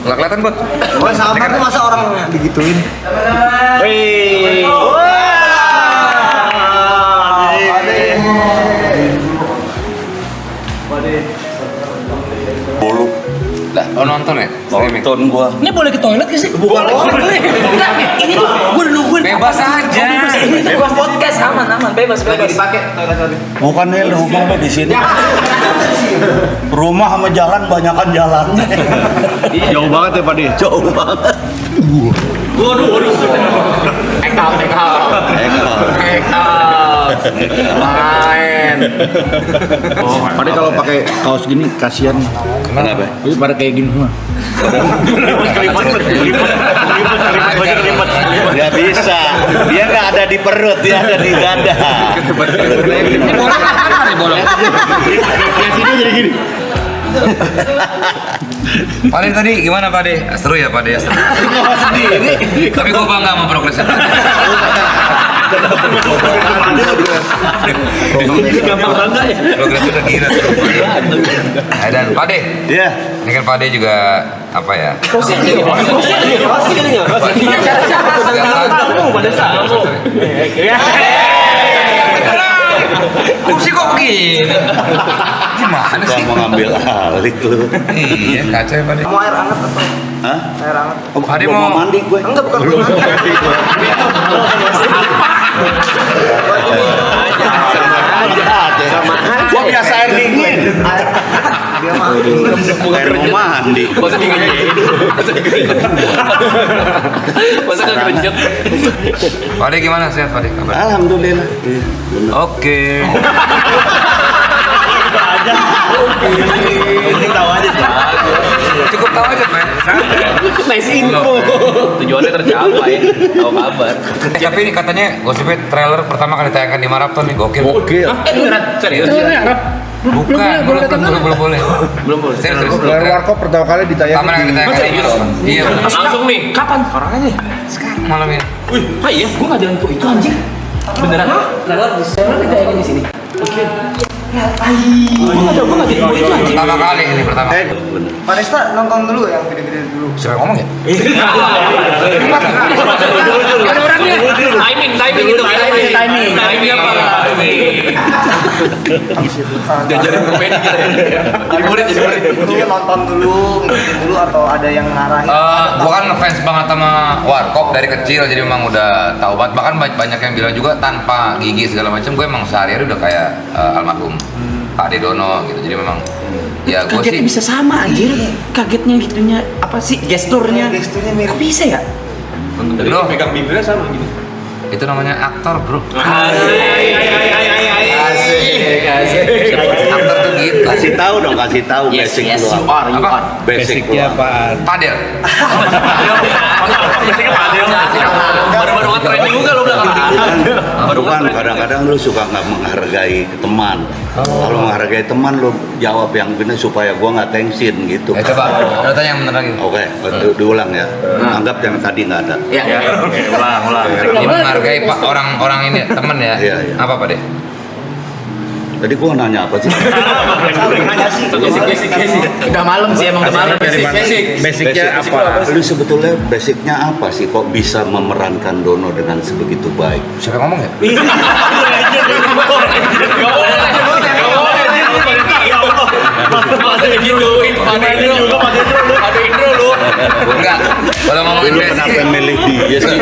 Nggak kelihatan gua. Oh, sama tuh masa orang digituin. Wih. Bolu. Lah, nonton ya? Streaming. Nonton gua. Ini boleh ke toilet gak sih? Bukan. Boleh. Enggak, ini tuh gue udah nungguin. Bebas aja. Bebas podcast aman, bebas. Bukan nih rumah di sini. Rumah sama jalan banyakan jalannya. Jauh banget ya Pak De. Jauh banget. Waduh. Take out. Main. Pak De kalau pakai kaos gini kasihan. Kenapa? Ini pada kayak gini semua. Gak bisa. Dia nggak ada di perut, dia ada di dada. Yang sini jadi gini. Pak De tadi gimana Pak De? Seru ya Pak De? Tapi gua bangga sama progresnya. Gampang bangga ya. Progresnya udah gila. Dan Pak De, Iya. ini kan Pak De juga apa ya? Kursi kok begini? Gimana Gua sih? mau ngambil alih lu. Iya, kacau ya Pak De. Mau air hangat atau Hah? air hangat? Oh, Pak De gua mau- mandi gue. Enggak, bukan mandi. Gua biasa air dingin. Dia mah Air mau mandi. Pak De gimana sehat Pak De? Kabar? Alhamdulillah. Oke. Cukup tahu aja Pak. Nice info. Tujuannya tercapai. Tahu kabar. Tapi ini katanya gosipnya trailer pertama kali ditayangkan di Marathon nih gokil. Oke. Beneran? Serius? Bukan, belum boleh. Belum boleh. Serius. Layar warkop pertama kali ditayangin. Pertama kali ditayangkan di Marathon. Iya. Langsung nih. Kapan? Orangnya nih. Sekarang malam ini. Ah iya, gua nggak jalan info itu anjing. Beneran? Trailer ditayangin di sini. Oke. Gua nggak jalan info itu anjing. Pertama kali ini pertama. Pak Desta nonton dulu yang video-video dulu. Siapa yang ngomong ya? Ada orangnya. Timing itu. Timing apa? Jajarin komedi kita ya. Jadi murid. Dulu nonton dulu, ngikutin dulu atau ada yang ngarahin? Gua kan ngefans banget sama Warkop dari kecil, jadi memang udah tahu banget. Bahkan banyak yang bilang juga tanpa gigi segala macam, gue emang sehari-hari udah kayak almarhum Pak De Dono gitu. Jadi memang ya gue Kagetnya sih bisa sama anjir. Kagetnya gitunya apa sih gesturnya? Gesturnya mirip. Kok bisa ya? Bro, pegang bibirnya sama gini. Itu namanya aktor, Bro. Asik. Aktor tuh gitu. Kasih tahu dong, kasih tahu basic Yes, lu. you are. Apa? Basic lu. Padel. Baru-baru nge-trend juga lo bilang. Bukan, kadang-kadang lu suka nggak menghargai teman. Kalau menghargai teman lu jawab yang benar supaya gua nggak tensin gitu. Coba, lu tanya yang bener lagi. Oke, diulang ya. Anggap yang tadi nggak ada. Ya. Ulang. Ini menghargai Pak orang-orang ini temen ya. Iya, iya. Apa Pak De? Tadi gua nanya apa sih? Basic. Udah malam sih emang udah malam. Basic. Basicnya apa? Lu sebetulnya basicnya apa sih kok bisa memerankan Dono dengan sebegitu baik? Siapa yang ngomong ya? Ada intro lu. Enggak. Kalau ngomongin Lu basic kenapa sih, milih dia sih?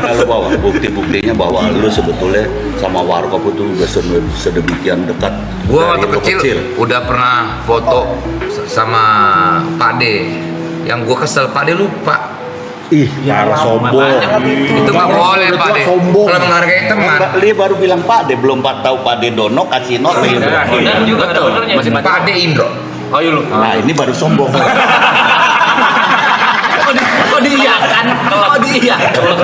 Kalau bawa bukti-buktinya bahwa lu sebetulnya sama Warkop itu udah sedemikian dekat. gua waktu dari lu kecil udah pernah foto sama Pak De. Yang gua kesel Pak De lupa. Ih, parah sombong. Itu nggak boleh Pak De. Sombong. Kalau menghargai teman. Dia baru bilang Pak De, belum tahu Pak De Dono kasih not ke Indro. Benar juga betul. Masih Pak De Indro. Oh iya lu. Nah ini baru sombong. Kok diiyakan? Kok diiyakan?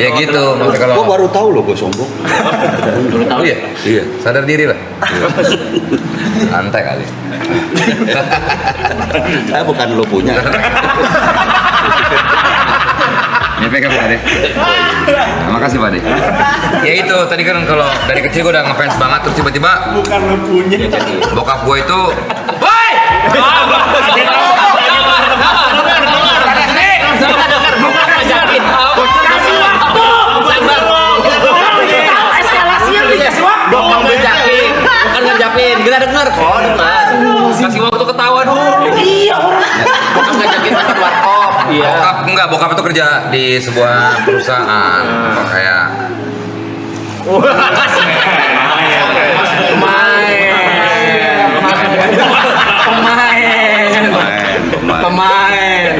Ya gitu. Maksudnya kalau Gua baru tahu loh gua sombong. baru tahu ya. Iya. Sadar diri lah. Santai kali. Saya bukan lo punya. Ini pegang Pak De. Terima kasih Pak De. Ya itu tadi kan kalau dari kecil gue udah ngefans banget terus tiba-tiba Bukan lo punya. bokap gue itu, woi! Bokap itu kerja di sebuah perusahaan. Kayak Pemain.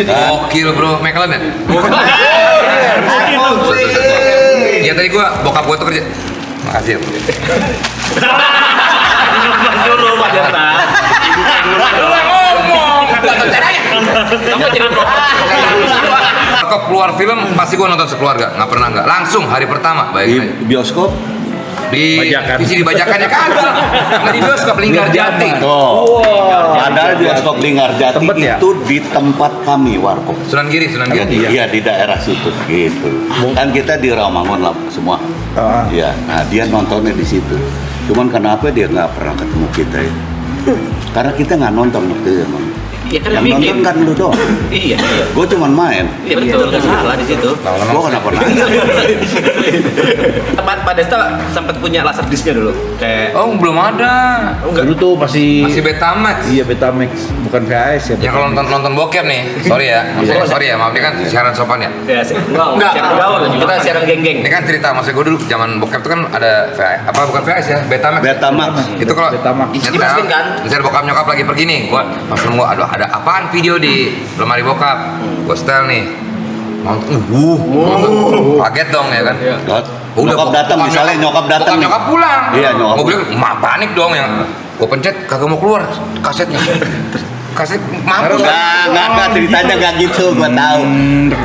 gokil bro, McLaren ya? Iya tadi bokap gua tuh kerja. Makasih ya bro. Dulu Pak Desta. Kalau keluar film pasti gua nonton sekeluarga, nggak pernah nggak. Langsung hari pertama, Di bayangin aja. bioskop Di Bajakan. di Bajakannya kagak. Nggak di bioskop Linggarjati. Tuh. Padahal bioskop Linggarjati Tempat ya? itu di tempat kami warkop. Sunan Giri. Iya di daerah situ gitu. Kan kita di Rawamangun lah semua. Ah. Iya. Nah dia nontonnya di situ. Cuman kenapa dia nggak pernah ketemu kita ya? Karena kita nggak nonton waktu itu emang. Ya kan Yang nonton kan lu doang. Iya. Gue cuman main. Iya betul, nggak salah di situ. Gue kenapa nanya? Pak Desta sempat punya laserdisknya dulu. Kayak Oh belum ada. dulu tuh masih Betamax. iya Betamax, bukan VHS ya. Ya kalau nonton bokep nih, sorry ya, sorry ya, maaf ini kan siaran sopan ya. ya enggak siaran gaul, kita siaran geng-geng. Ini kan cerita, maksud gue dulu zaman bokep itu kan ada bukan VHS ya, Betamax. Betamax. Itu kalau Betamax. Dimasukin kan? misalnya bokap nyokap lagi pergi nih, pas gua aduh ada apaan video di lemari bokap, gua setel nih, nonton, kaget dong ya kan. Nyokap datang misalnya nyokap datang. Nyokap pulang. Iya nyokap. Gua bilang, panik dong yang gua pencet kagak mau keluar kasetnya. Kaset mampus. Enggak ceritanya enggak gitu, gua tahu.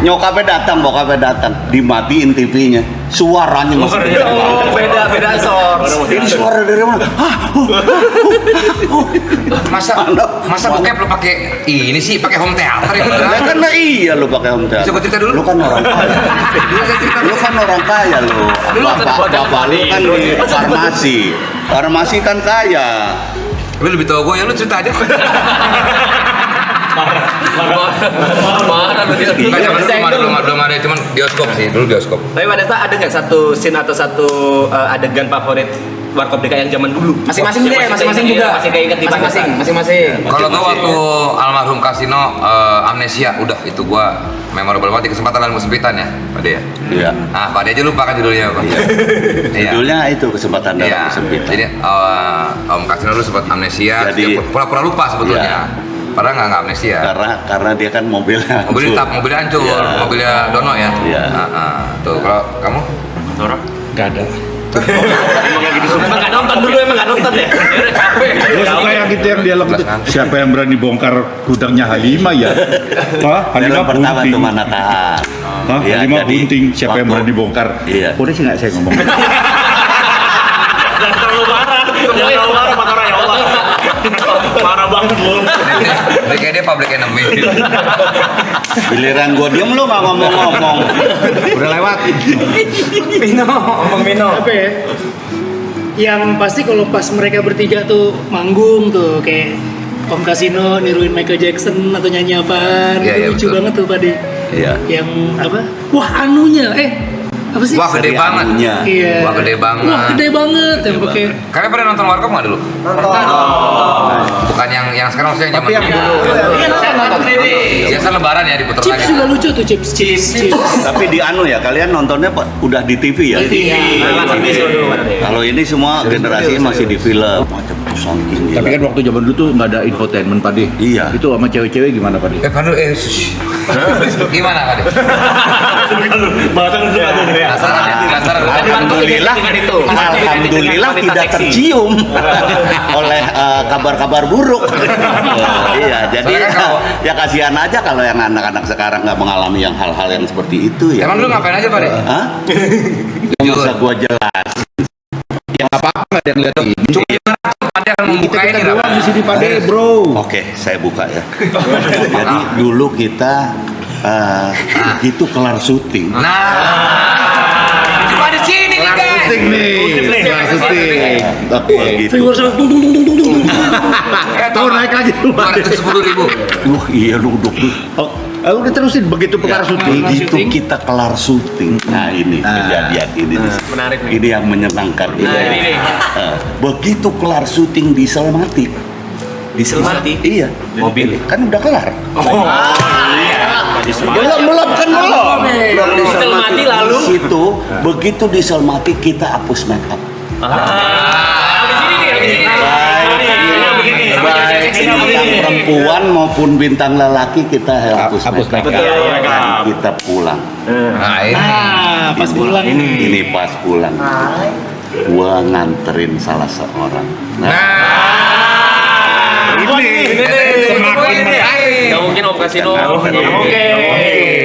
Nyokapnya datang, bokapnya datang, dimatiin TV-nya. Suaranya masih Beda source. Ini suara dari mana? Masa bokep lo pakai ini sih, pakai home theater ya? Ya karena iya lu pakai home theater. Bisa gua cerita dulu? Lu kan orang kaya. Lu kan orang kaya lu. Bapak lu kan di farmasi. Farmasi kan kaya. Lu lebih tahu gue ya, lu cerita aja. Mana lu dia? Belum ada, cuman bioskop sih, dulu bioskop. Tapi Pak Desta ada nggak satu scene atau satu adegan favorit Warkop DKI yang zaman dulu? Masing-masing juga. Masih kayak inget di masing-masing. Kalau gue waktu almarhum Kasino Amnesia, udah itu gue memorable banget di kesempatan dan kesempitan ya, Pak De ya. Iya. Nah, Pak De aja lupa kan judulnya apa? Iya. Judulnya itu kesempatan dalam Iya. kesempitan. Jadi Om Kasino dulu sempat amnesia, Jadi- dia pura-pura lupa sebetulnya. Padahal nggak amnesia. Karena dia kan mobilnya Mobilnya hancur, Iya. mobilnya Dono ya. Iya. Tuh kalau kamu? Gak ada. Emang nggak nonton dulu, emang nggak nonton ya? Udah capek. Gue suka yang gitu yang dialog itu. Siapa yang berani bongkar gudangnya Halimah ya? Hah? Film Halimah pertama bunting. tuh mana tahan. Hah? Iya, Halimah jadi bunting. Siapa yang waktu- berani bongkar? Iya. Boleh sih nggak saya ngomong? Jangan terlalu marah. Jangan terlalu marah, Pak Tora, ya Allah. Marah banget lu. Ini kayak dia public enemy. Giliran gua diem lu nggak ngomong-ngomong. Udah lewat. Apa ya? Yang pasti kalau pas mereka bertiga tuh manggung tuh kayak Om Kasino niruin Michael Jackson atau nyanyi apaan, Iya, iya, lucu betul. banget tuh Pak De. Iya. Yang apa? Wah anunya, apa sih? Wah gede banget. Anunya. Iya. Wah gede banget. Wah gede banget yang pakai. Kalian pernah nonton Warkop nggak dulu? Bukan yang sekarang, maksudnya yang zaman dulu. Saya nonton. Biasa lebaran ya diputer Chips lagi. juga lucu tuh chips. Tapi di anu ya, kalian nontonnya udah di TV ya? Kalau ini semua generasi masih di film. Macam tuh saking Tapi gila. kan waktu zaman dulu tuh nggak ada infotainment Pak De. Iya. Itu sama cewek-cewek gimana Pak De? Pandu, gimana Pak De? Penasaran. Alhamdulillah tidak tercium oleh kabar-kabar buruk. Iya, jadi Soalnya kan kalau- ya kasihan aja kalau yang anak-anak sekarang nggak mengalami yang hal-hal yang seperti itu ya. Emang dulu ngapain aja Pak De? Hah? Masa gua jelas. Apa-apa nggak ada yang lihat ini. Anda akan membuka Kita ini doang lah. di sini Pak De, bro. Oke, saya buka ya. Jadi dulu kita itu kelar syuting. Cuma di sini nih guys. Syuting nih. Kelar syuting. Oke. Gitu. Viewers tung tung tung tung tung tung. Tahu naik lagi tuh Pak De. 210.000. Wah, iya lu duduk. Oh, udah terusin begitu kelar syuting. Begitu kita kelar syuting. Nah, ini kejadian ini. Menarik nih. Ini yang menyenangkan. Nah, ini nih. Begitu kelar syuting Diesel mati. Diesel mati. Iya, Mobil. kan udah kelar. Belum kan belum. Diesel mati lalu. Di situ begitu diesel mati kita hapus make up. Baik bintang perempuan maupun bintang lelaki kita hapus make up. Dan kita pulang. Nah ini. Nah, pas pulang Ini pas pulang. Gua nganterin salah seorang. Semakin menarik. Gak mungkin Om Kasino.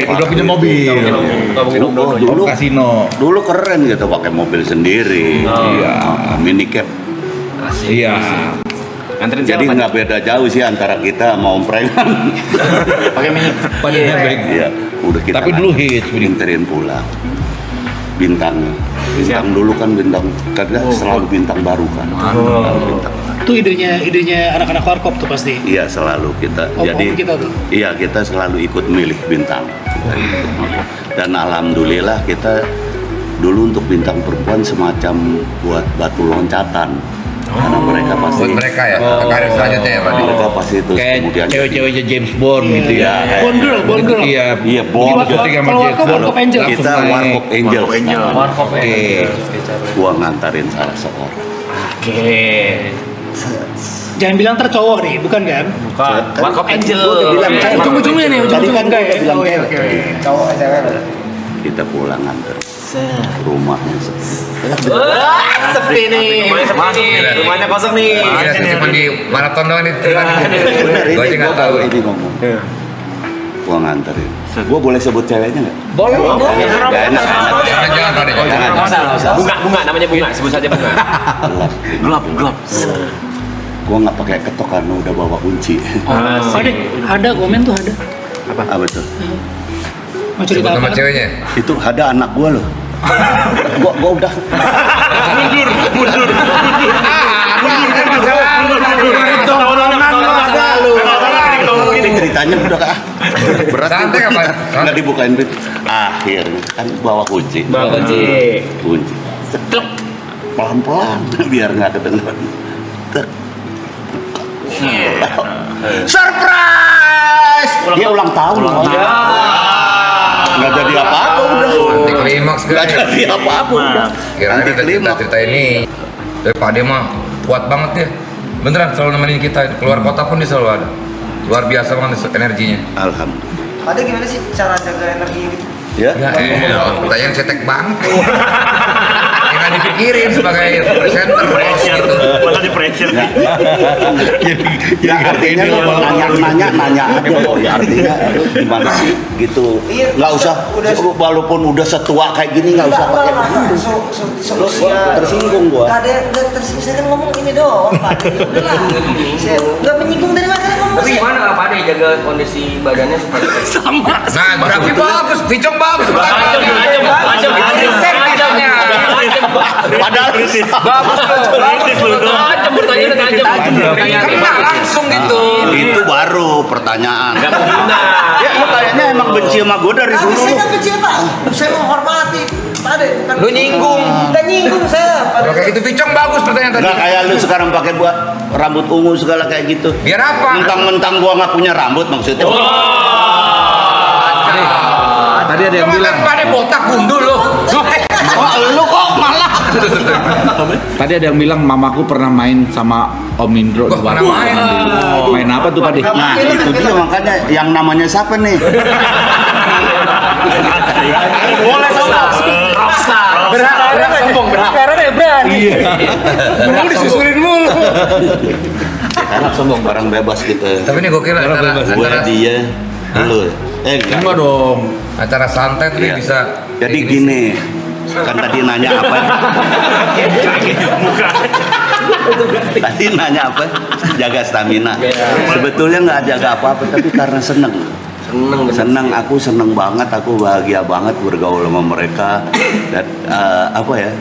Udah punya mobil. Gak mungkin Om Dono. Dulu Kasino. dulu keren gitu pakai mobil sendiri. Iya. Mini cab. Iya. Nganterin Jadi siapa? nggak beda jauh sih antara kita sama Om Preman. Pakai minyak. Padahal baik. Iya, udah kita Tapi dulu hits, Budi. nganterin pulang. Bintang dulu kan bintang karena selalu bintang baru kan. Selalu bintang. itu idenya anak-anak warkop tuh pasti. Iya selalu kita. Jadi Om kita tuh. iya kita selalu ikut milih bintang. Dan alhamdulillah kita dulu untuk bintang perempuan semacam buat batu loncatan. Karena mereka pasti Buat mereka ya, karir selanjutnya ya Pak. mereka pasti itu Kayak kemudian cewek-ceweknya James Bond gitu ya. Bond girl. Iya. Iya, Bond. Begitu syuting sama Kalau James warkop, Bond. warkop angel. kita langsung naik. Warkop Angel. Warkop ya. Oke. Gua ngantarin salah seorang. Oke. Jangan bilang tercowok nih, bukan kan? Bukan. Warkop Angel. Gua udah bilang, Eh, ujung-ujungnya nih, Tadi ujung-ujungnya kan enggak gua ya? bilang Oh, iya, cewek. oke. Cowok cewek. Kita pulang nganter rumahnya sepi. Sepi nih. Rumahnya kosong nih. Gila, cuma di maraton doang nih. Bener, Gue aja ini nggak gua tahu. baru ini ngomong. Gua nganterin. Gua boleh sebut ceweknya nggak? Boleh. Nggak enak. Jangan Pak. Jangan. Nggak usah. Bunga namanya bunga. Sebut saja bunga. Gelap. Gua nggak pakai ketok karena udah bawa kunci. Ada komen tuh ada. Apa tuh? Mau Sebut cerita nama apa? ceweknya. Itu ada anak gua loh. gua udah. Ini ceritanya udah berat. Santai nih. apa? Nggak dibukain pintu. Akhirnya kan bawa kunci. Kunci. Ceklek. Pelan-pelan biar nggak kedengeran. Tek. Surprise! Dia ulang tahun. Nggak jadi apa-apa udah. Nanti klimaks Nggak guys. jadi apa-apa udah. Kirain Nanti ada klimaks. cerita ini. Tapi Pak Ade mah kuat banget dia. Beneran selalu nemenin kita. Keluar kota pun dia selalu ada. Luar biasa banget energinya. Alhamdulillah. Ada gimana sih cara jaga energi gitu? Ya. Pertanyaan cetek banget. Jangan dipikirin sebagai presenter bos gitu. Malah di pressure. Ya artinya lu nanya aja loh. Ya artinya gimana sih gitu. Iya, Nggak usah walaupun udah setua kayak gini nggak usah pakai begitu. Solusinya Tersinggung gua. Gak ada yang tersinggung, saya kan ngomong ini doang Pak. Udahlah. Saya nggak menyinggung dari mana ngomong. Tapi gimana Pak Ade jaga kondisi badannya supaya Nah, Graffi bagus, Vicong bagus. Tajam. Padahal Bagus loh. Tajam pertanyaannya tajam. Kena langsung gitu. itu baru pertanyaan. Nggak menghina. Ya pertanyaannya emang benci sama gua dari Tapi dulu. saya nggak kecil Pak. Saya menghormati Pak Ade. Bukan Lu nyinggung. Nggak nyinggung saya. Pak Ade. Kalau kayak gitu Vicong bagus pertanyaan tadi. Nggak kayak lu sekarang pakai buat rambut ungu segala kayak gitu. Biar apa? Mentang-mentang gua nggak punya rambut maksudnya. Tadi ada yang bilang. Pak Ade botak gundul loh. Oh, lu kok malah. Tadi ada yang bilang mamaku pernah main sama Om Indro. Wah, pernah main. Main apa tuh Pak? Nah, itu dia makanya yang namanya siapa nih? Boleh sombong. Berhak sombong, berhak. Sekarang ya berani. Iya. Mau disusulin mulu. Anak sombong barang bebas gitu. Tapi ini gokil antara Gue dia, lu. Enggak Enggak. dong. acara santai tuh dia Iya. bisa. Jadi kayak gini, kan tadi nanya apa? Tadi nanya apa? Jaga stamina. Sebetulnya nggak jaga apa-apa, tapi karena seneng. Seneng, aku seneng banget, aku bahagia banget bergaul sama mereka. Dan apa ya?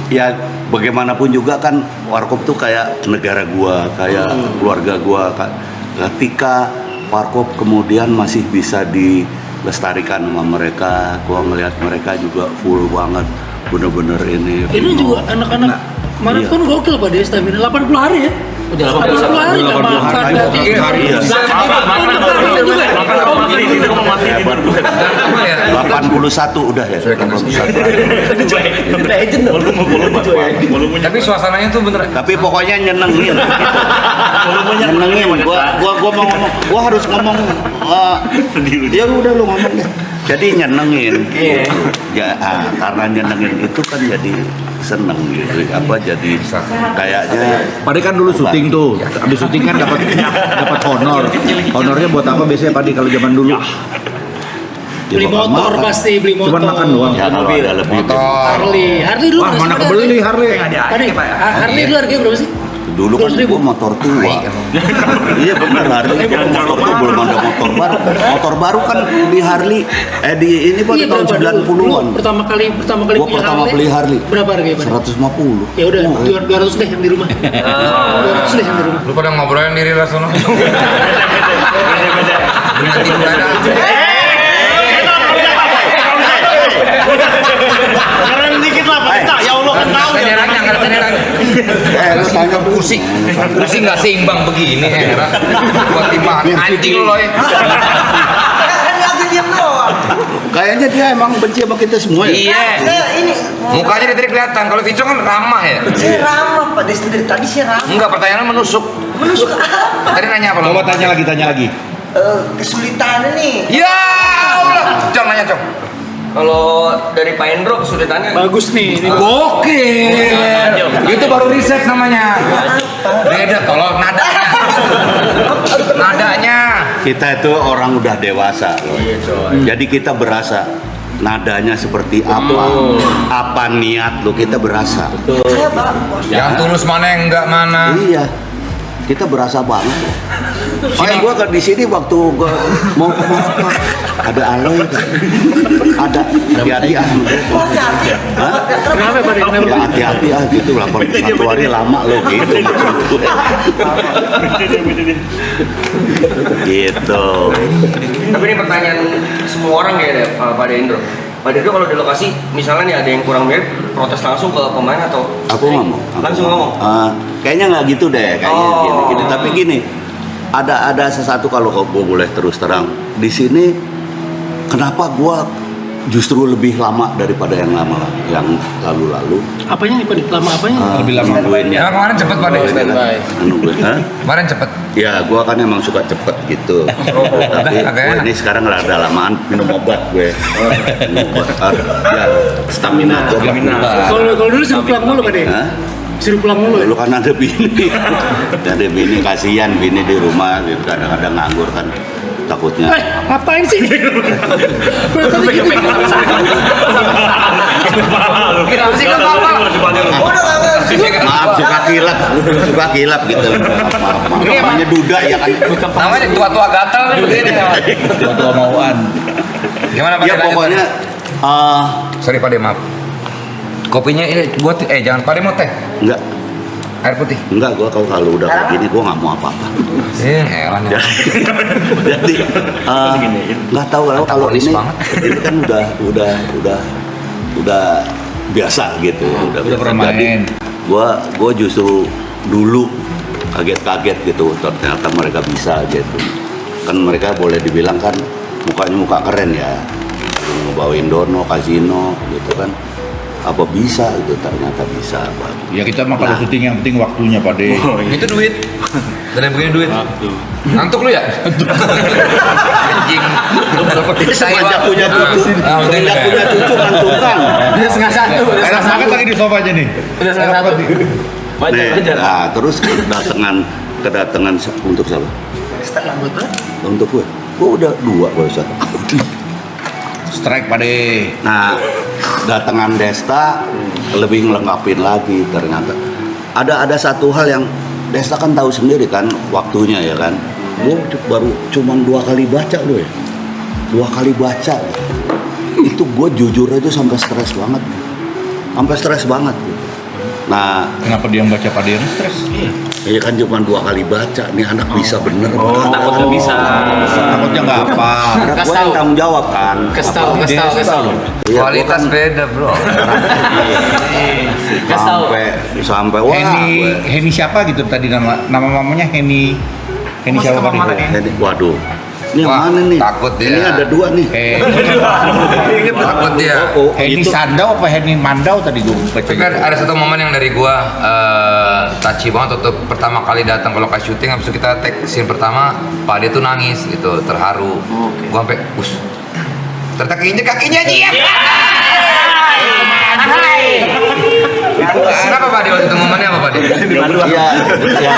Ya bagaimanapun juga kan Warkop tuh kayak negara gua, kayak keluarga gua. Ketika Warkop kemudian masih bisa dilestarikan sama mereka, gua ngelihat mereka juga full banget, bener-bener ini. Ini juga anak-anak maraton gokil Pak Dia stamina 80 hari ya. Udah 80 hari nggak makan. Iya. 81 udah ya. 81. Tapi suasananya tuh bener. Tapi pokoknya nyenengin. Nyenengin. Gua mau ngomong, gua harus ngomong. Ya udah lu ngomong deh. Jadi nyenengin. Ya, karena nyenengin itu kan jadi seneng gitu. Jadi kayaknya. Pade kan dulu syuting tuh, habis syuting kan dapat honor. Honornya buat apa biasanya Pade kalau zaman dulu? Beli motor pasti, beli motor. Cuman makan doang. Ya kalau ada lebih. Harley dulu. Wah, berapa mana sih, kebeli Harley? Harley dulu harganya berapa sih? Dulu kan gua motor tua. Iya benar, Harley motor tua, belum ada motor baru. Motor baru kan di Harley di ini pada tahun 90-an. Pertama kali Gua pertama beli Harley. Berapa harganya, Pak? 150. Ya udah, 200 deh yang di rumah. 200 deh yang di rumah. Lu pada ngobrolin diri lah sono. Nanti Keren dikit lah, Pak. Ya Allah kan tahu ya. senderanya, nggak ada senderanya. Lu tanya Kursi nggak seimbang begini, heran. Buat timah anjing lo ya. Kan lagi diam doang. kayaknya dia emang benci sama kita semua ya. Iya. Saya ini Mukanya dari tadi kelihatan. Kalau Vico kan ramah ya. saya ramah Pak dari tadi saya ramah. Enggak, pertanyaannya menusuk. Menusuk apa? Tadi nanya apa? Coba tanya lagi. Kesulitan nih. Ya Allah. Cong nanya, Cong. Kalau dari Pak Endro kesulitannya Bagus nih. Ini Gokil. Itu baru riset namanya. Beda tolong nadanya. Nadanya. Kita itu orang udah dewasa loh. Jadi kita berasa nadanya seperti apa niat lo kita berasa. Saya Pak. Yang tulus mana yang enggak mana. Iya, kita berasa banget. Kayak gua kan di sini waktu gua mau kemana ada aloy kan, ada hati-hati ah. Oh, hati. Hah? Kenapa Pak? Ya hati-hati ah gitu lah, kalau satu hari lama lo gitu. Gitu. Tapi ini pertanyaan semua orang ya, Pak Endro. Pak Endro kalau di lokasi, misalnya nih ada yang kurang mirip, protes langsung ke pemain atau? Aku ngomong. Langsung ngomong. Kayaknya nggak gitu deh, kayaknya gini. Tapi gini, ada sesuatu kalau gue boleh terus terang di sini. Kenapa gue justru lebih lama daripada yang lalu-lalu? Apanya nih Pak? Lama apanya? Lebih lama. Nungguinnya. Emang kemarin cepet Pak Dek? Nungguin. Hah? Kemarin cepet. Ya, gue kan emang suka cepet gitu. Tapi agak gue enak. ini sekarang rada lamaan minum obat gue. Minum obat biar stamina gue. Kalau dulu suruh pulang mulu Pak. Hah? Suruh pulang mulu. Dulu kan ada bini. Ada bini, kasihan bini di rumah gitu, kadang-kadang nganggur kan. Takutnya. Ngapain sih? Kenapa sih kan Pak? Maaf, suka kilap gitu. Namanya duda ya kan. Namanya tua-tua gatal nih begini. Tua mauan. Gimana Pak? Ya Dek, lanjut, pokoknya Sorry Pak Dek, maaf. Kopinya ini buat jangan Pak Dek mau teh. enggak Air putih. gua kalau udah kayak gini gua nggak mau apa-apa. Heran ya. Jadi nggak tahu kalau Polis ini banget. ini kan udah biasa gitu. Udah pernah biasa. Jadi main. gua justru dulu kaget-kaget gitu, ternyata mereka bisa gitu. Kan mereka boleh dibilang kan mukanya muka keren ya, ngebawain dono, kasino gitu kan. Apa bisa itu, ternyata bisa. Ya kita mah kalau syuting yang penting waktunya Pade. Itu duit. Dan begini duit. Ngantuk lu ya? Anjing. Semenjak punya cucu, semenjak punya cucu ngantukan. Udah setengah satu. Enak banget lagi di sofa aja nih. Udah setengah satu. Nah, terus kedatangan untuk siapa? Setengah buat Untuk gue udah 2 barusan. Strike Pade. Nah, datangan Desta lebih ngelengkapin lagi ternyata. Ada satu hal yang Desta kan tahu sendiri kan waktunya ya kan. Gue baru cuman 2 kali baca loh ya. 2 kali baca. Itu gue jujur aja sampai stres banget. Sampai stres banget gitu. Nah, Kenapa dia yang baca Pade yang stres? Ya kan cuma 2 kali baca, nih anak bisa bener apa Takut nggak bisa. Takutnya nggak apa. Karena gue yang tanggung jawab kan. Kasih tahu. Iya, Kualitas gua kan beda bro. Kasih tahu. sampai wah. Heni siapa gitu tadi nama mamanya Heni siapa tadi? Jadi, waduh. Ini yang Wah, mana nih? takut dia. Ini ada 2 nih. Takut dia. Oh, Heni itu Sandau apa Heni Mandau tadi gue baca. Tapi kan ada satu momen yang dari gua touchy banget waktu pertama kali datang ke lokasi syuting, habis itu kita take scene pertama, Pak Ade tuh nangis gitu, terharu. Gua sampai ternyata kakinya dia. Kenapa Pak Ade waktu itu momennya apa Pak Ade? Iya, ya.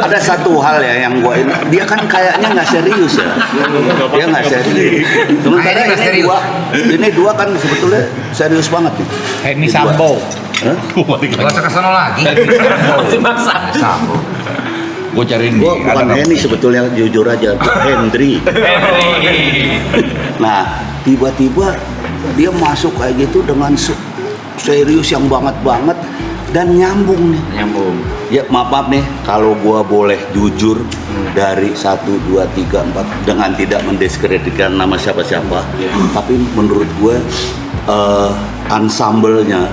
Ada satu hal ya yang gua ini, dia kan kayaknya nggak serius ya. Dia nggak serius. Sementara Kayaknya nggak serius. ini dua kan sebetulnya serius banget nih. Heni Ini Sambo. Hah? Gak usah kesana lagi. Masih maksa. Sambo. Gue cariin Gua bukan Henny sebetulnya, jujur aja, gua Hendry. Nah, tiba-tiba dia masuk kayak gitu dengan serius yang banget dan nyambung nih. Ya maaf nih kalau gua boleh jujur dari 1, 2, 3, 4 dengan tidak mendiskreditkan nama siapa-siapa, tapi menurut gue ensemble-nya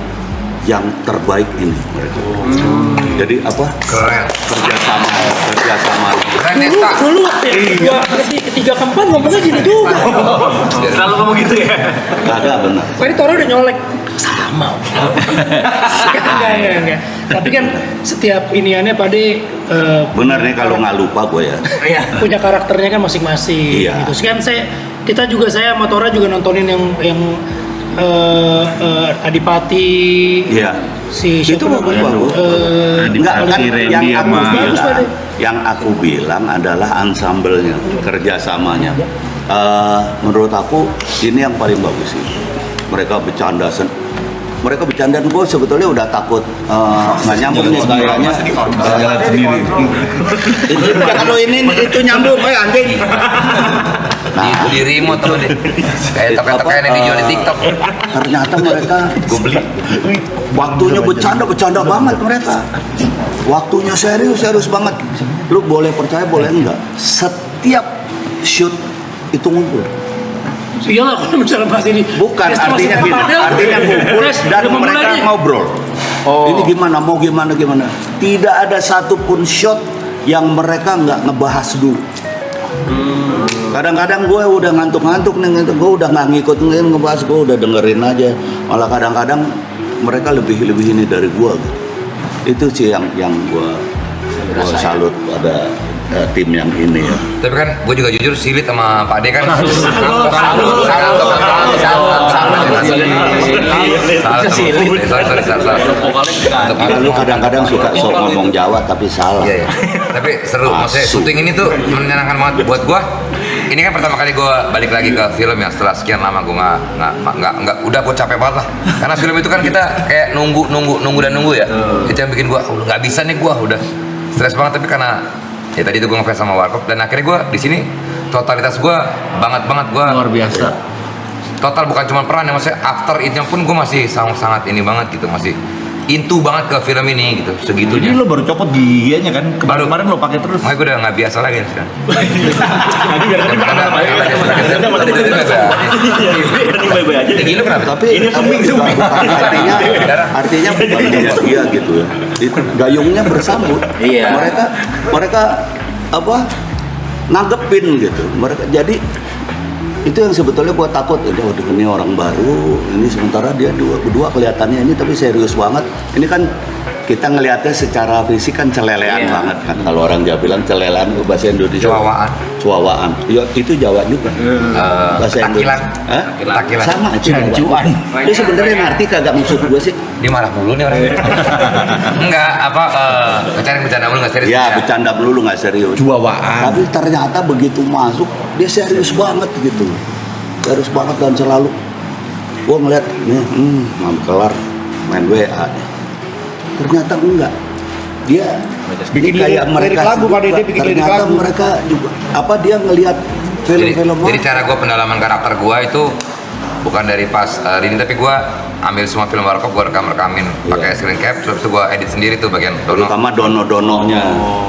yang terbaik ini mereka. Jadi apa? Keren. Kerjasama. Keren Nesta. Dulu ya, ketiga keempat ngomongnya gini juga. Selalu ngomong gitu ya. Kagak benar. Tadi Toro udah nyolek sama. Enggak. Tapi kan setiap iniannya Pade Benar nih kalau nggak lupa gue ya. punya karakternya kan masing-masing. Iya. Gitu. Sekian saya sama Tora juga nontonin yang Adipati. Iya. Si Itu siapa namanya? bagus. Enggak kan Randy yang aku sama- Bagus, Pak, bilang, deh. yang aku bilang adalah ensemble-nya, kerjasamanya. Menurut aku ini yang paling bagus sih. Mereka bercanda dan gue sebetulnya udah takut nggak nyambung nih kayaknya. Jalan sendiri. Ya kalau ini itu nyambung kayak anjing. Nah, Di remote tuh deh. Kayak tok-tok kayak yang dijual di TikTok. ternyata mereka waktunya bercanda banget mereka. Waktunya serius banget. Lu boleh percaya boleh enggak, setiap shoot itu ngumpul. Iyalah kalau misalnya pas ini. Bukan, estimasi artinya gini, Padel, artinya ngumpul Des, dan udah mau mereka mulai nih. ngobrol. Ini gimana, mau gimana. Tidak ada satupun shot yang mereka nggak ngebahas dulu. Kadang-kadang gue udah ngantuk nih, gue udah nggak ngikutin ngebahas, gue udah dengerin aja. Malah kadang-kadang mereka lebih ini dari gue. Itu sih yang gue salut pada tim yang ini ya. Tapi kan gue juga jujur silit sama Pak Ade kan. Karena lu kadang-kadang suka sok ngomong Jawa tapi salah. Iya. Tapi seru, maksudnya Asu. syuting ini tuh menyenangkan banget buat gua. Ini kan pertama kali gua balik lagi ke film yang setelah sekian lama gua nggak udah gua capek banget lah. Karena film itu kan kita kayak nunggu ya. Itu yang bikin gua nggak bisa nih, gua udah stres banget. Tapi karena ya tadi itu gua ngefans sama Warkop dan akhirnya gua di sini totalitas gua banget gua Luar biasa. total, bukan cuma peran ya, maksudnya after itnya pun gue masih sangat ini banget gitu, masih into banget ke film ini gitu, segitunya. Ini lo baru copot giginya kan? Baru. Kemarin lo pakai terus. Makanya gue udah nggak biasa lagi sekarang. Gigi lu kenapa? Tapi artinya bukan dia gitu ya. Gayungnya bersambut. Iya. Mereka apa? Nanggepin gitu. Mereka jadi itu yang sebetulnya gua takut, waduh ini orang baru, ini sementara dia berdua kelihatannya ini tapi serius banget. Ini kan kita ngelihatnya secara fisik kan celelean banget kan. Kalau orang Jawa bilang celelean, bahasa Indonesia cuawaan. Ya itu Jawa juga. Bahasa takilan. Indonesia. Hah? Takilan. Sama itu Jawa. Dia sebenarnya ngerti kagak maksud gua sih. Dia marah dulu nih orang. Enggak, bercanda dulu nggak serius. Ya bercanda dulu nggak serius. Juawaan. Tapi ternyata begitu masuk dia serius banget gitu, serius banget dan selalu gua ngeliat nih, kelar main WA nih. Ternyata enggak, dia Bikin kayak lirik mereka lagu, Pak Dede, juga, bikin lirik ternyata lagu. mereka juga apa dia ngelihat film-film Jadi cara gue pendalaman karakter gue itu bukan dari pas ini, tapi gue ambil semua film Warkop, gue rekamin pakai screen cap, terus itu gue edit sendiri tuh bagian dono. Terutama dono-dononya.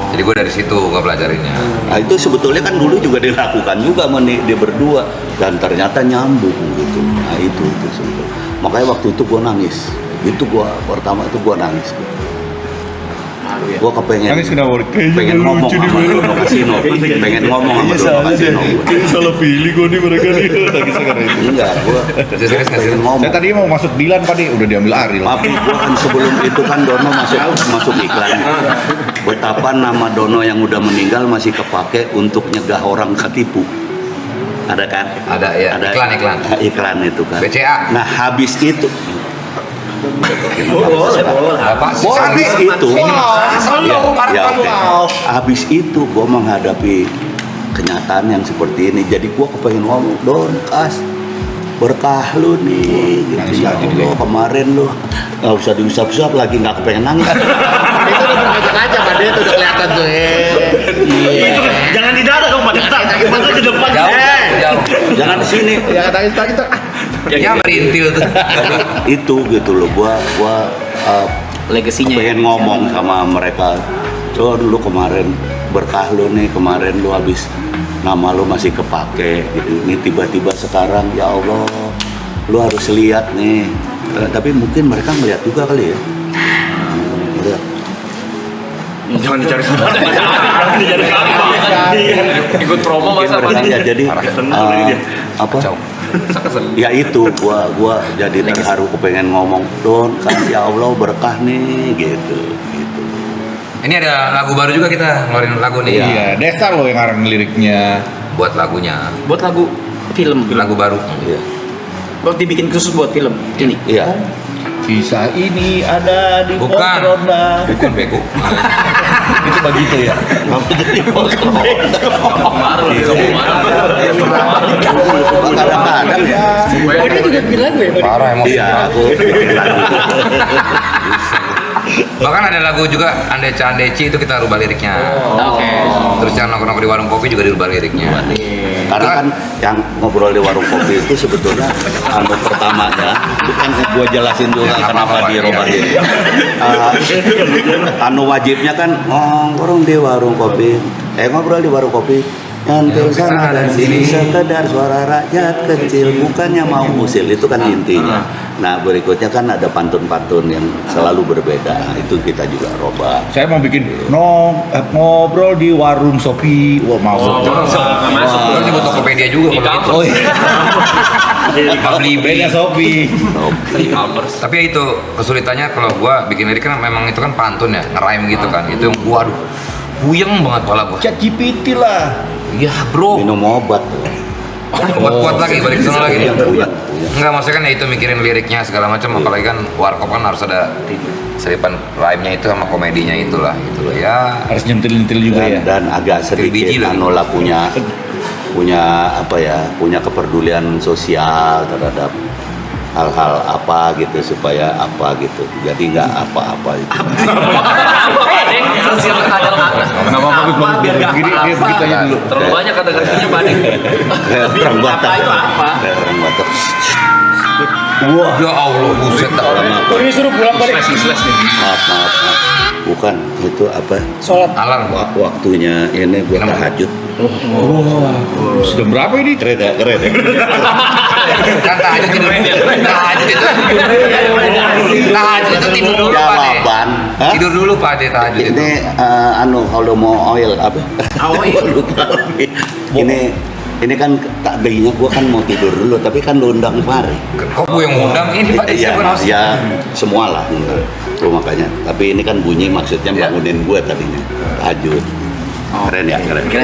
Jadi gue dari situ gue pelajarinnya. Nah itu sebetulnya kan dulu juga dilakukan juga sama dia berdua dan ternyata nyambung gitu. Nah itu sebetulnya. Makanya waktu itu gue nangis. Itu gue pertama itu gue nangis. Gue kepengen Nangis kenapa? pengen ngomong sama Dono Kasino, pengen ngomong sama Dono Kasino. Kayaknya salah pilih gue nih mereka nih. Nangisnya karena itu. Enggak, gue Serius nggak sih? pengen ngomong. Saya tadi mau masuk Dilan Pak, nih udah diambil Ariel. Tapi gue kan sebelum itu kan Dono masuk iklan. Betapa nama Dono yang udah meninggal masih kepake untuk nyegah orang ketipu. Ada kan? Ada ya, iklan. Iklan itu kan. BCA. Nah habis itu Apa sih? habis itu Selalu oke. Habis itu gue menghadapi kenyataan yang seperti ini. Jadi gue kepengen ngomong, Don, Kas, berkah lu nih gitu. Ya Allah, kemarin lu nggak usah diusap-usap lagi, nggak kepengen nangis. Itu udah berkaca-kaca, Pak. Dia tuh udah kelihatan tuh. Itu jangan di dada dong, Pak. Mata ke depan. Jauh. Jangan di sini. Ya kata kita. Ya merintil tuh. Itu gitu loh, gua Legasinya. pengen ngomong sama mereka. Don, lu kemarin berkah lu nih, kemarin lu habis nama lu masih kepake gitu. Ini tiba-tiba sekarang ya Allah, lu harus lihat nih. Tapi mungkin mereka melihat juga kali ya. Melihat. Jangan dicari sama. Jangan dicari sama. Ikut promo masa Mungkin mereka ya, jadi apa? Ya itu gua jadi terharu, kepengen ngomong, Don, kan ya Allah berkah nih gitu. Ini ada lagu baru juga, kita ngeluarin lagu nih. Iya, Desta loh yang ngarang liriknya. Buat lagunya, Buat lagu film. lagu baru. Iya. Buat dibikin khusus buat film ini. Iya. Kisah ini ada di Bukan. Pokronda. Bukan bego. Itu begitu ya. Kadang-kadang ya. Oh dia juga bikin lagu ya? Pak? Parah emosi. Iya, aku Bahkan ada lagu juga Andeca Andeci itu kita rubah liriknya. Oke. Terus yang nongkrong di warung kopi juga dirubah liriknya. karena kan yang ngobrol di warung kopi itu sebetulnya pertamanya bukan gua jelasin juga kenapa dirubah ini. Wajibnya kan nongkrong di warung kopi, ngobrol di warung kopi. Nyantel sana dan sini sekedar suara rakyat kecil, bukannya mau usil, itu kan intinya. Nah berikutnya kan ada pantun-pantun yang selalu berbeda. Nah, itu kita juga robah. Saya mau bikin ngobrol di warung Sopi. Wah, mau. Masuk. Nanti buat Tokopedia juga kalau gitu. Oh iya. Beli Beda Sopi. Tapi ya itu kesulitannya kalau gua bikin lirik kan memang itu kan pantun ya, nge-rhyme gitu kan. Itu yang gua aduh puyeng banget kepala gua. Chat GPT lah. Iya, Bro. Minum obat. Kuat-kuat lagi, balik ke sana lagi. Yang punya. Enggak, maksudnya kan ya itu mikirin liriknya segala macam, apalagi kan Warkop kan harus ada selipan rhyme-nya itu sama komedinya itulah gitu loh ya. Harus nyentil-nyentil juga ya. Dan agak sedikit biji lagi. Anola punya apa ya, punya kepedulian sosial terhadap hal-hal apa gitu supaya apa gitu, jadi nggak apa-apa itu. Kenapa bagus biar begini dia begitu aja dulu. Terlalu banyak kata-katanya banding. Kayak orang Batak. Apa itu apa? Kayak orang Batak. Wah, ya Allah, buset dah. Oh ini suruh pulang balik. Maaf. Bukan itu apa? Sholat. Alarm. Waktunya ini gue tahajud. Sudah berapa ini? Keren ya. Kan tahajud tidur. Tahajud itu tidur dulu Pak De. Jawaban. Hah? Tidur dulu Pak De tahajud itu. Ini kalau mau oil apa? Lupa lagi. Ini kan takdirnya gue kan mau tidur dulu, tapi kan lu undang Fahri. Kok gue yang ngundang ini Pak De? Iya, Siapa harus? ya semua lah. Tuh makanya. Tapi ini kan bunyi maksudnya Iya. bangunin gue tadinya. Tahajud. Keren ya, keren. Keren.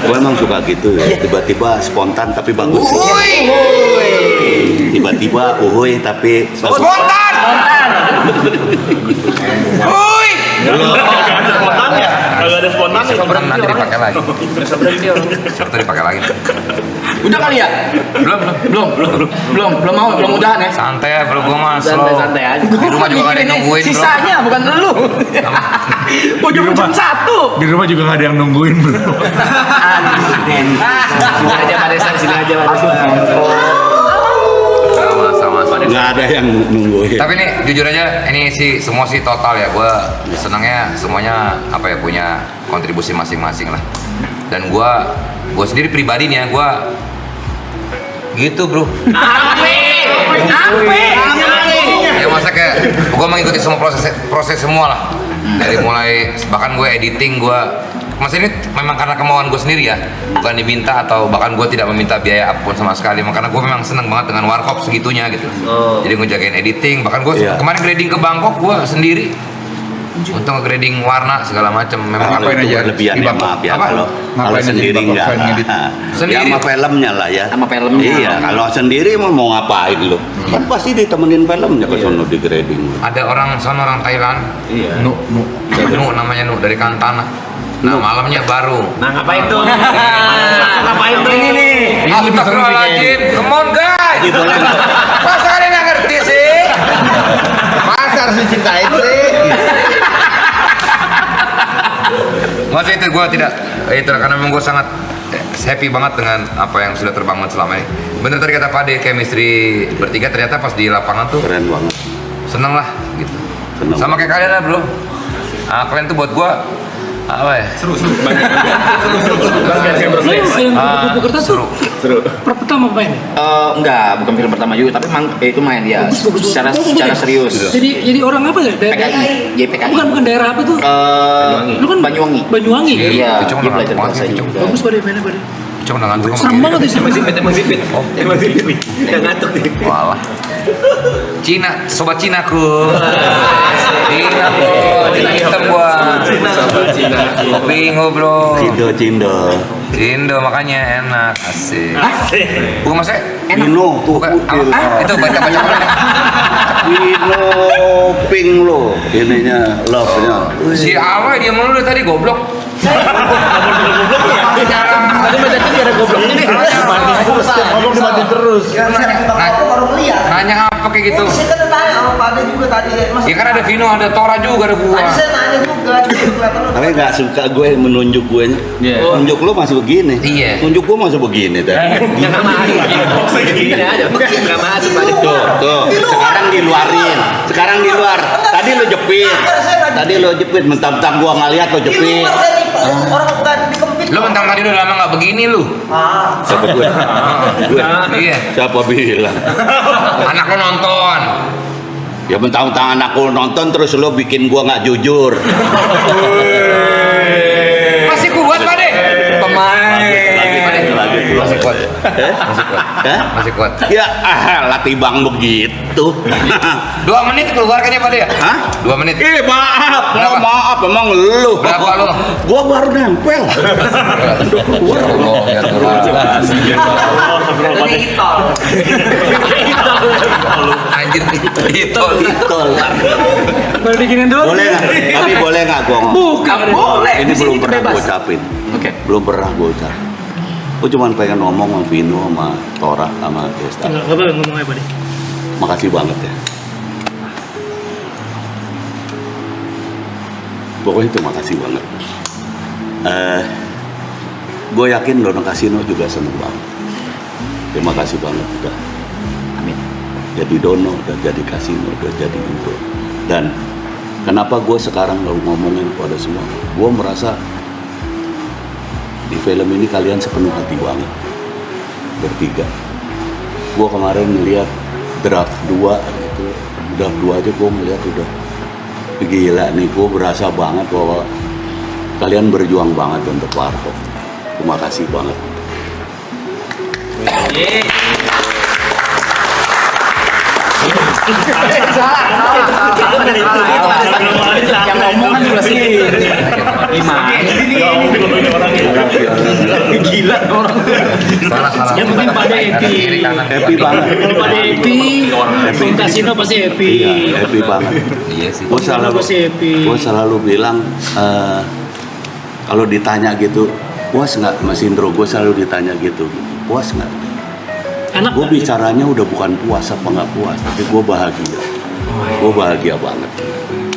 Gue emang suka gitu ya. Tiba-tiba spontan tapi bagus. Uhuy! Tiba-tiba uhuy tapi bagus. Spontan! Uhuy! Kalau ada spontan ya. Nanti dipakai lagi. Siapa dipakai lagi? Udah kali ya? Belum mau udahan ya? Santai ya, bro, gue mas. slow. Santai aja. Di rumah juga gak ada yang nungguin, bro. Sisanya bukan lu. Mau jam 1. Di rumah juga nggak ada yang nungguin bro. panen. Sini aja Pak Desa, sini aja Pak Desa. Sama. Nggak ada yang nungguin. Tapi nih jujur aja, ini sih semua sih total ya. Gue senangnya semuanya apa ya, punya kontribusi masing-masing lah. Dan gue sendiri pribadi nih ya, gue gitu bro. Ya masa kayak gue mengikuti semua proses semua lah. Dari mulai bahkan gue editing, gue Mas ini memang karena kemauan gue sendiri ya, bukan diminta atau bahkan gue tidak meminta biaya apapun sama sekali. Makanya gue memang seneng banget dengan Warkop segitunya gitu. Jadi gue jagain editing, bahkan gue kemarin grading ke Bangkok gue sendiri untuk nge-grading warna segala macam. Memang Ngapain aja? Kelebihan ya, maaf ya, Apa? kalau Ngapain aja sendiri di Bangkok enggak. selain ngedit? Sendiri? Ya sama filmnya lah ya. Sama filmnya. Iya, kalau sendiri mau ngapain lu? Kan pasti ditemenin filmnya ke sono di grading. Ada orang sana, orang Thailand, Nu namanya Nu dari Kantana. Nah malamnya baru. Nah, ngapain tuh? Ngapain tuh ini nih? Astagfirullahaladzim, come on guys. Gitu lah. Masa kalian nggak ngerti sih? Masa harus dicintain sih? Masa itu gue tidak, itu karena memang gue sangat happy banget dengan apa yang sudah terbangun selama ini. Bener tadi kata Pak De, chemistry bertiga ternyata pas di lapangan tuh Keren banget. seneng lah gitu. Seneng. Sama kayak kalian lah bro. Kalian tuh buat gue apa ya? Lu yang buku kertas tuh pertama main ya? Enggak, bukan film pertama juga, tapi memang itu main ya secara serius. Jadi orang apa ya? PKI, JPKI. Bukan daerah apa tuh? Lu kan Banyuwangi. Banyuwangi. Iya, Itu cuma dia belajar ngantuk bahasa banget, juga. Bagus pada mainnya pada. Cuma udah ngantuk sama Serem gini. banget sih. Emang sipit. Udah ngantuk nih. Walah. Cina, sobat Cinaku. Cina bro, Cina hitam gua. Bingung bro. Cindo makanya enak, asik. Bukan maksudnya Pino tuh bukan putih. itu baca-baca Pino pink lo. Ininya love-nya. si Alwa dia mulu dari tadi goblok. Tadi baca ada gobloknya nih. Ngomong dimatiin terus. Aku baru ngeliat. Nanya apa kayak gitu? Saya kan nanya sama Pak Ade juga tadi. Mas, Ya kan ada Vino, ada Tora juga, ada gua. tadi saya nanya juga, cuma kelihatan lu. Tapi nggak suka gue menunjuk gue nya. Nunjuk lo masih begini. Iya. Nunjuk gue masih begini tadi. Jangan masuk. Gini aja. Enggak masuk Pak. Tuh. Sekarang diluarin. Sekarang di luar. Tadi lo jepit. Tadi lo jepit. Mentang-mentang gua nggak lihat lo Di jepit. luar saya orang bukan dikempit. Lu mentang tadi udah lama nggak begini lu. Siapa gue? Gue. Iya. Siapa bilang? Anak lu nonton. Ya mentang-mentang anakku nonton terus lo bikin gua nggak jujur. Masih kuat Pak De. Masih kuat. Masih kuat. Hah? Masih kuat. Ya latih bang begitu. 2 menit keluar kan ya Pak De ya? Hah? 2 menit. Maaf, Berapa? maaf, emang lu. Berapa lu? Gua baru nempel. Ya Allah, ya Allah. Anjir ditol. Baru diginin doang. Boleh nggak? Tapi boleh nggak gua ngomong? Bukan. Boleh. Ini Di sini belum pernah bebas. gua ucapin. Oke. Belum pernah gua ucap. Gua cuma pengen ngomong sama Vino, sama Tora, sama Desta. Enggak boleh ngomong apa deh. Makasih banget ya. Pokoknya itu makasih banget. Gue yakin Dono Kasino juga seneng banget. Terima kasih banget udah. Amin. Jadi Dono, udah jadi Kasino, udah jadi Indro. Dan kenapa gue sekarang ngomongin pada semua? Gue merasa di film ini kalian sepenuh hati banget. Bertiga. Gue kemarin ngeliat draft 2 gitu. Draft 2 aja gue ngeliat udah gila nih, gue berasa banget bahwa kalian berjuang banget untuk Warkop. Terima kasih banget. Yang ngomong kan juga sih. Gimana? Gila orang. Salah. Yang penting pada happy. Kiri kanan. Happy banget. Kalau pada happy, Bung Kasino pasti happy. Iya, happy banget. Iya sih. Gue selalu, Pasti happy. bilang kalau ditanya gitu, puas nggak Mas Indro? Gue selalu ditanya gitu, puas nggak? Enak. Gue bicaranya udah bukan puas apa nggak puas, tapi gue bahagia. Gue bahagia banget.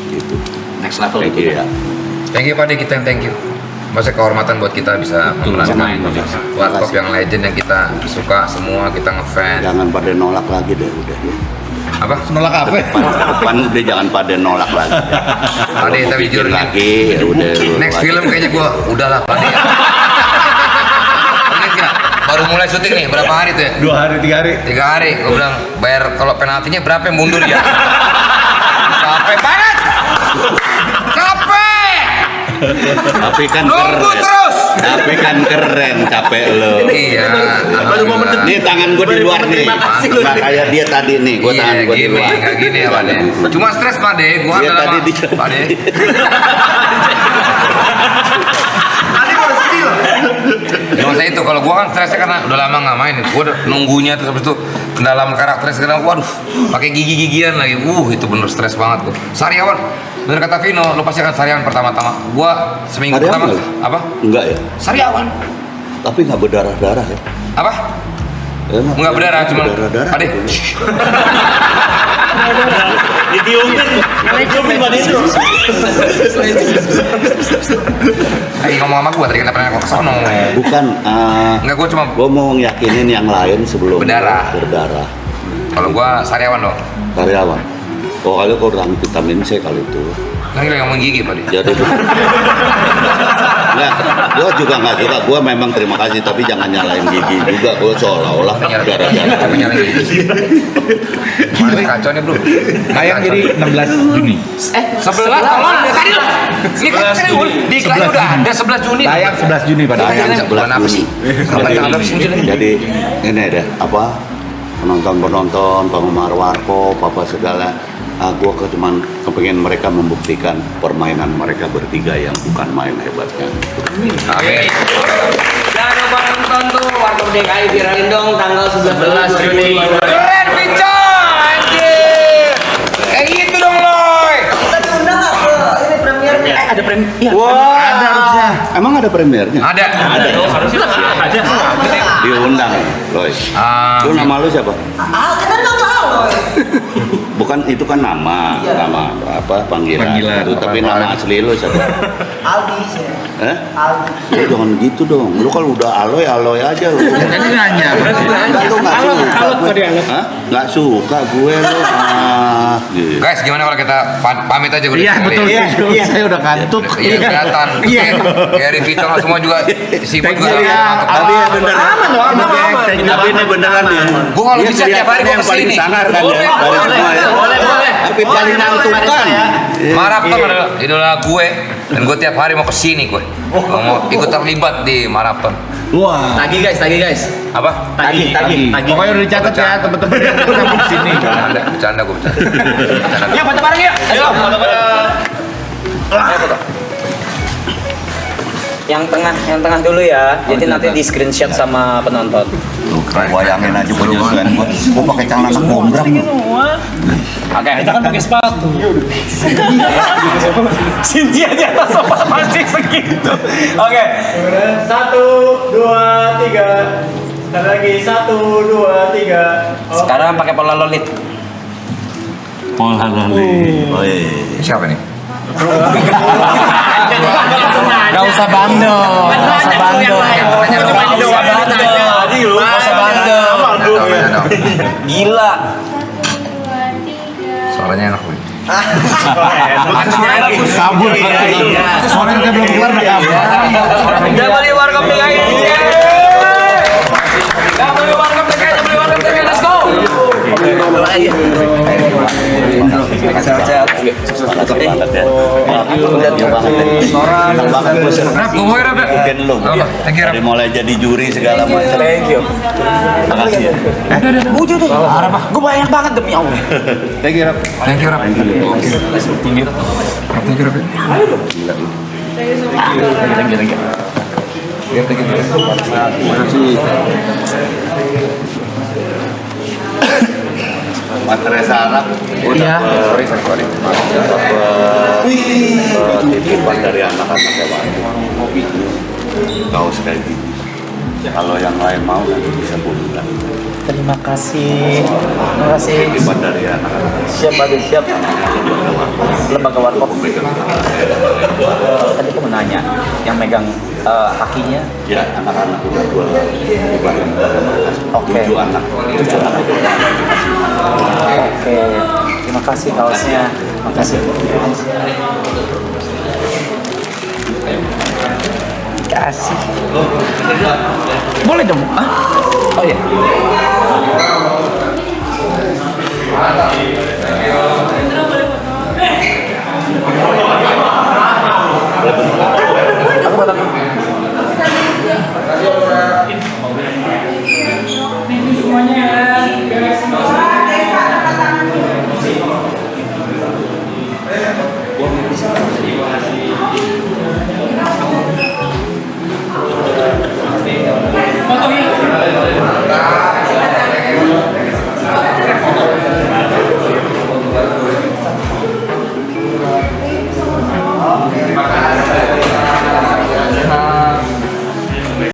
Gitu. Next level Thank itu. you ya. Thank you Pak De, kita yang thank you. maksudnya kehormatan buat kita bisa memenangkan warkop yang legend yang kita suka semua, kita ngefans. Jangan pada nolak lagi deh udah. Apa? Nolak apa? Depan udah jangan pada nolak lagi. Pade, tapi jujur nih, Lagi ya udah. next film kayaknya gua udahlah Pade. Ingat nggak? Baru mulai syuting nih, berapa hari tuh ya? 2 hari, 3 hari. 3 hari, gue bilang bayar kalau penaltinya berapa yang mundur ya? Capek banget! Capek! Tapi kan Nunggu keren. terus! Tapi kan keren, capek lo. Iya. Baru momen alhamdulillah. Ini tangan gue di luar nih. Terima kasih lu. Nggak kayak dia tadi nih, gue tangan Iya, gue di gini, luar. nggak gini ya Pade. Cuma stres Pade, gua Dia udah tadi lama. di- Pade. Cuma saya itu, kalau gua kan stresnya karena udah lama nggak main, gua udah nunggunya terus habis itu dalam karakter sekarang, waduh, pakai gigi-gigian lagi, itu bener stres banget gua. Sariawan, bener kata Vino, lu pasti akan sariawan pertama-tama. Gua seminggu Sariawan pertama, nggak? apa? Enggak ya? Sariawan, Tapi nggak berdarah-darah ya? apa? Emang Nggak berdarah, cuma, berdarah-darah. Pade, Ditiumin. Ditiumin pada itu. lagi ngomong sama gua tadi kenapa nanya ke sono? Bukan, Enggak, gua cuma, gue mau yakinin yang lain sebelum Berdarah. berdarah. kalau gua sariawan dong. Karyawan. Oh kali kurang vitamin C kali itu. Kan lagi ngomong gigi Pade. Jadi nggak, gue juga nggak suka. Gue memang terima kasih, tapi jangan nyalain gigi juga. Gue seolah-olah gara-gara. Menyerang gigi. Mana kacau nih bro. Tayang jadi 16 Juni. 11 tolong dari tadi lah. Ini kan di iklannya udah ada 11 Juni. Tayang 11 Juni pada Tayang Bulan 11 apa Juni. sih? Kapan tanggal berapa sih Juni? Jadi ini deh apa penonton, penggemar warkop, apa segala. Gue cuman kepengen mereka membuktikan permainan mereka bertiga yang bukan main hebatnya. Amin. Jangan lupa nonton tuh Warkop DKI viralin dong tanggal 11 Juni. Keren Pincang, anjir. Kayak gitu dong Loy. Kita diundang nggak ke ini premiernya? Ada premier. Wah, ada harusnya. Emang ada premiernya? Ada. Ada. Diundang, Loy. Lu nama lu siapa? Kita bilang ke Aloy. Bukan itu kan nama, Iya. nama apa panggilan. Panggilan. Itu, tapi nama asli lu siapa? Aldi sih. Eh? Aldi. Lu jangan gitu dong. Lu kalau udah aloy aja lu. Tadi nanya. Enggak, lu nggak Alot, suka alot gue. kok dia alot. Hah? Nggak suka gue lu. Gitu. Guys, gimana kalau kita pamit aja gue? Iya betul. Iya, saya udah kantuk. Iya kelihatan. Kayak di Pincang semua juga sibuk juga. Tapi ya beneran. Tapi ini beneran ya. Gua kalau bisa tiap hari gua yang paling kesini. sangar kan ya. Boleh, Dari semua ya. Boleh. Tapi paling ngantukan. Maraton adalah idola gue dan gue tiap hari mau kesini gue. Gua mau ikut terlibat di maraton. Wah. Tagi guys. Apa? Tagi. Pokoknya udah dicatat ya teman-teman yang ketemu di sini. Bercanda gue bercanda. Yuk foto bareng yuk. Ayo foto bareng. Yang tengah dulu ya. Jadi nanti di screenshot sama penonton. Bayangin aja penyesuaian gue. Gue pakai celana anak gondrong. Oke. Kita kan pakai sepatu. Cynthia di atas sofa masih segitu. Oke. 1, 2, 3. Sekali lagi 1, 2, 3. Sekarang pakai pola lolit. Pola lali. Oh iya. Siapa nih? Gak usah bandel. Gak usah bandel. Gak usah bandel. Gila. Suaranya enak gue. Kabur. Soalnya kita belum keluar udah kabur. Jangan beli warkop DKI. Jangan beli warkop DKI. Jangan beli warkop DKI. Let's go. Sehat-sehat. Banget ya. Lihat banget ya. Senang banget gue senang. Rap, gue mau rap ya. Mungkin lu. Apa? Thank you, Rap. Dari mulai jadi juri segala macam. Thank you. Makasih ya. Udah deh. Gue banyak banget demi Allah. Thank you, Rap. Thank you, Rap. Thank you, Rap. Materai Arab. Iya. Sorry. Titipan dari anak-anak ya Pak. Kaos kayak gini. Kalau yang lain mau nanti bisa bulan. Terima kasih. Terima kasih. Hebat dari anak-anak Siap, Pak. Siap. Lembaga Warkop. Tadi aku mau nanya, yang megang kakinya. ya anak-anak udah dua ibarat Oke. 7 anak. 7 anak. Oke. Terima kasih kaosnya. Terima kasih. Kasih. Boleh dong? Ah? Oh ya.